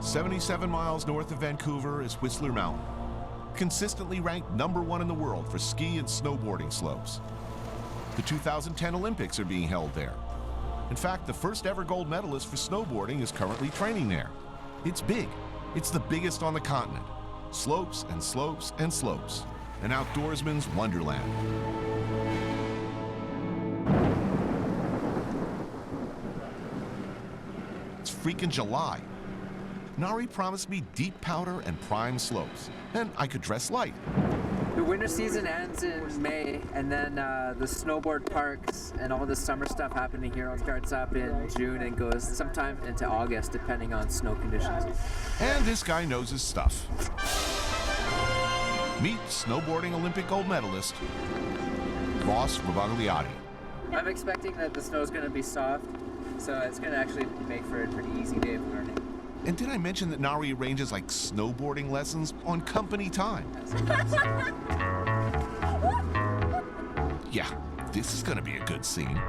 77 miles north of Vancouver is Whistler Mountain, consistently ranked #1 in the world for ski and snowboarding slopes. The 2010 Olympics are being held there. In fact, the first ever gold medalist for snowboarding is currently training there. It's big. It's the biggest on the continent. Slopes and slopes and slopes. An outdoorsman's wonderland. It's freaking July. Nari promised me deep powder and prime slopes, and I could dress light. The winter season ends in May, and then the snowboard parks and all the summer stuff happening here starts up in June and goes sometime into August, depending on snow conditions. And this guy knows his stuff. Meet snowboarding Olympic gold medalist, Ross Rabagliati. I'm expecting that the snow's going to be soft, so it's going to actually make for a pretty easy day of learning. And did I mention that Nari arranges like snowboarding lessons on company time? Yeah, this is gonna be a good scene.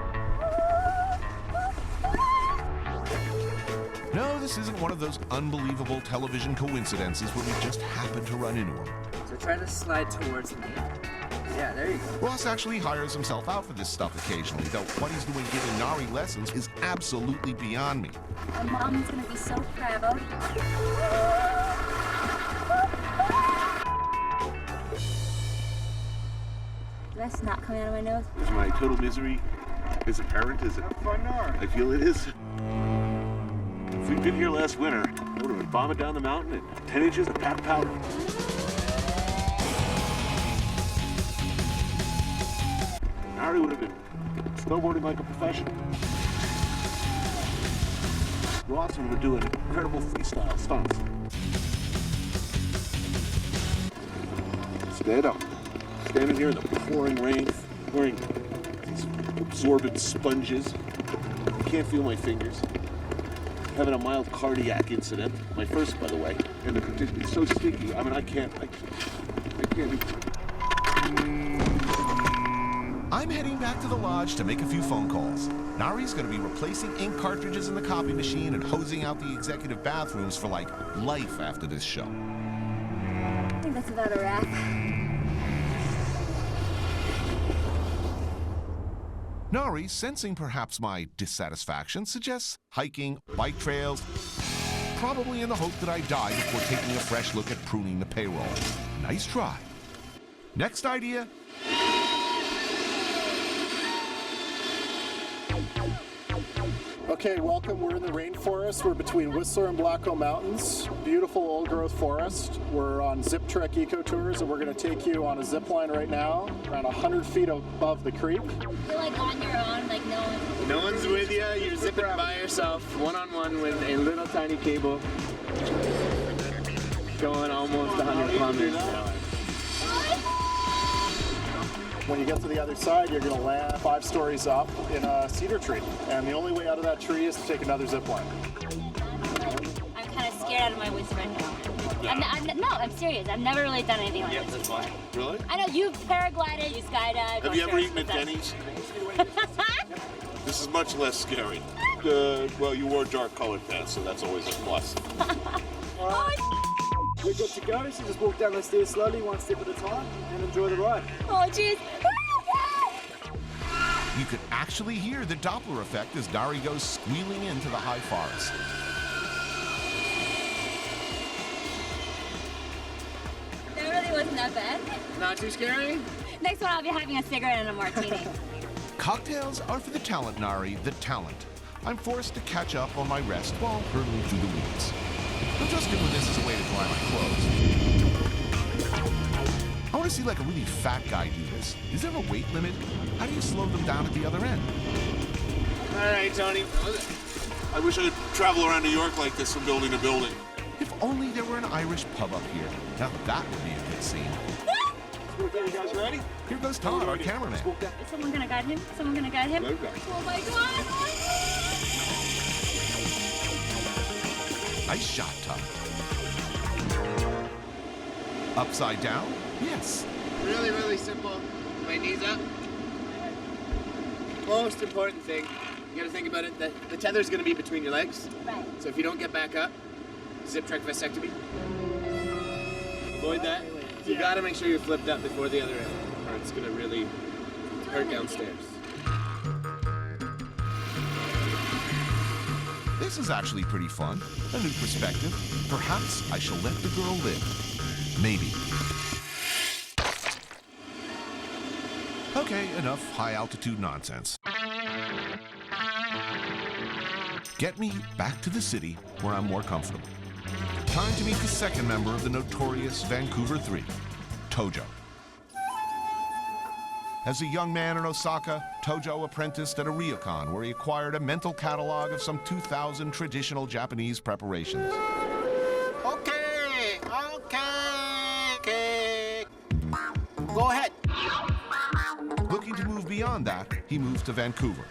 No, this isn't one of those unbelievable television coincidences where we just happen to run into him. So try to slide towards me. Yeah, there you go. Ross actually hires himself out for this stuff occasionally, though what he's doing giving Nari lessons is absolutely beyond me. My mom's gonna be so proud. That's not coming out of my nose. Is my total misery as apparent as it? I feel it is. If we'd been here last winter, I would have been bombing down the mountain at 10 inches of pat powder. Nari would have been snowboarding like a professional. Ross would have been doing incredible freestyle stunts. Instead, I'm standing here in the pouring rain, wearing these absorbent sponges. I can't feel my fingers. Having a mild cardiac incident, my first, by the way, and it's so sticky. I mean, I can't. I'm heading back to the lodge to make a few phone calls. Nari's gonna be replacing ink cartridges in the copy machine and hosing out the executive bathrooms for, like, life after this show. I think that's about a wrap. Nari, sensing perhaps my dissatisfaction, suggests hiking, bike trails, probably in the hope that I die before taking a fresh look at pruning the payroll. Nice try. Next idea. Okay, welcome. We're in the rainforest. We're between Whistler and Blackcomb Mountains. Beautiful old-growth forest. We're on Zip Trek Eco Tours, and we're going to take you on a zip line right now, around 100 feet above the creek. You're like on your own, like No one's with you. You're zipping by yourself, one-on-one with a little tiny cable, going almost 100 kilometers an hour. When you get to the other side, you're going to land 5 stories up in a cedar tree. And the only way out of that tree is to take another zip line. I'm kind of scared out of my wits right now. No, I'm serious. I've never really done anything like this before. Really? I know you've paraglided, you skydived. Have you ever eaten at Denny's? This is much less scary. Well, you wore dark-colored pants, so that's always a plus. We're good to go, so just walk down the stairs slowly, one step at a time, and enjoy the ride. Oh, jeez. You could actually hear the Doppler effect as Nari goes squealing into the high forest. That really wasn't that bad. Not too scary? Next one, I'll be having a cigarette and a martini. Cocktails are for the talent, Nari, the talent. I'm forced to catch up on my rest while hurtling through the weeds. I'm just doing this as a way to dry my clothes. I want to see like a really fat guy do this. Is there a weight limit? How do you slow them down at the other end? All right, Tony. I wish I could travel around New York like this from building to building. If only there were an Irish pub up here. Now that would be a good scene. Okay, you guys ready? Here goes Todd, our cameraman. Is someone gonna guide him? Someone gonna guide him? Okay. Oh my God! Nice shot, Todd. Upside down? Yes. Really, really simple. My knees up. Most important thing, you gotta think about it, the tether's gonna be between your legs. Right. So if you don't get back up, zip track vasectomy. Avoid that. You gotta make sure you're flipped up before the other end, or it's gonna really hurt downstairs. This is actually pretty fun. A new perspective. Perhaps I shall let the girl live. Maybe. Okay, enough high-altitude nonsense. Get me back to the city where I'm more comfortable. Time to meet the second member of the notorious Vancouver 3, Tojo. As a young man in Osaka, Tojo apprenticed at a ryokan where he acquired a mental catalog of some 2,000 traditional Japanese preparations. Okay. Go ahead. Looking to move beyond that, he moved to Vancouver.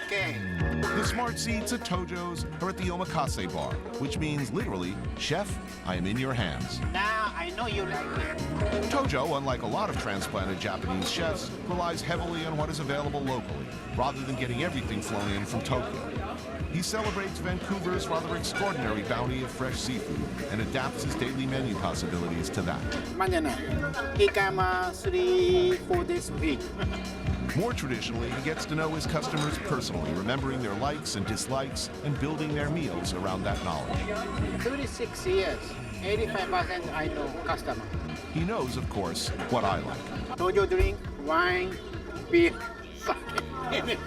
Okay. The smart seats at Tojo's are at the omakase bar, which means literally, Chef, I am in your hands. Now I know you like it. Tojo, unlike a lot of transplanted Japanese chefs, relies heavily on what is available locally, rather than getting everything flown in from Tokyo. He celebrates Vancouver's rather extraordinary bounty of fresh seafood and adapts his daily menu possibilities to that. Mañana. He come 3-4 days a week. More traditionally, he gets to know his customers personally, remembering their likes and dislikes and building their meals around that knowledge. 36 years. 85% I know customer. He knows, of course, what I like. Tojo drink, wine, beer, sake.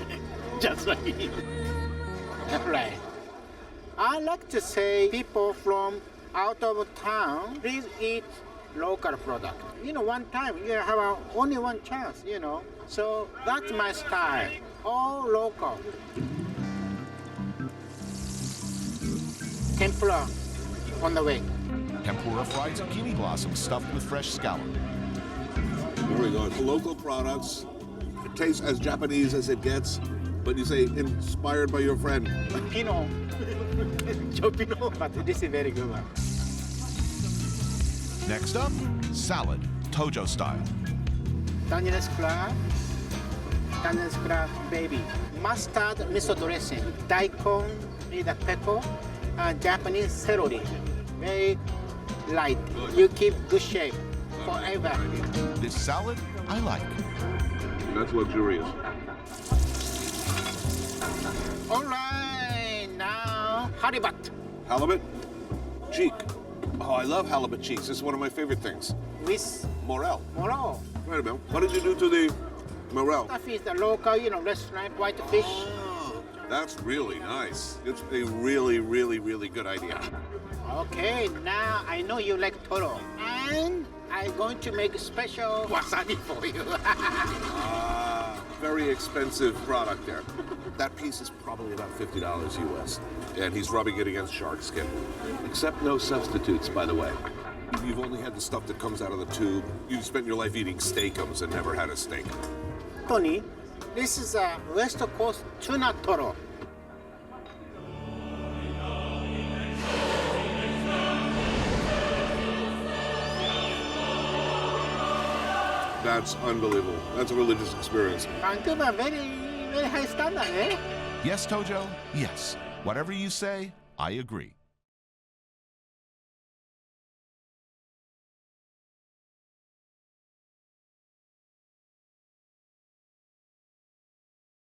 Just like it. Right. I like to say people from out of town, please eat local product. One time you have only one chance, So that's my style, all local. Tempura on the way. Tempura fried zucchini blossoms stuffed with fresh scallop. There we go. It's local products. It tastes as Japanese as it gets, but you say inspired by your friend. Pino. Chopino, but this is very good one. Next up, salad, Tojo style. Dungeness crab, baby. Mustard miso dressing. Daikon is a pepper, and Japanese celery. Very light. You keep good shape forever. This salad, I like. That's luxurious. All right, now halibut. Halibut? Cheek. Oh, I love halibut cheeks. This is one of my favorite things. With Morel. moro. Wait a minute. What did you do to the morel? That is the local, restaurant, white fish. Oh, that's really nice. It's a really, really, really good idea. Okay, now I know you like toro. And I'm going to make a special wasabi for you. Very expensive product there. That piece is probably about $50 US. And he's rubbing it against shark skin. Except no substitutes, by the way. You've only had the stuff that comes out of the tube. You've spent your life eating steakums and never had a steak. Tony, this is a West Coast tuna toro. That's unbelievable. That's a religious experience. Vancouver, very, very high standard, eh? Yes, Tojo, yes. Whatever you say, I agree.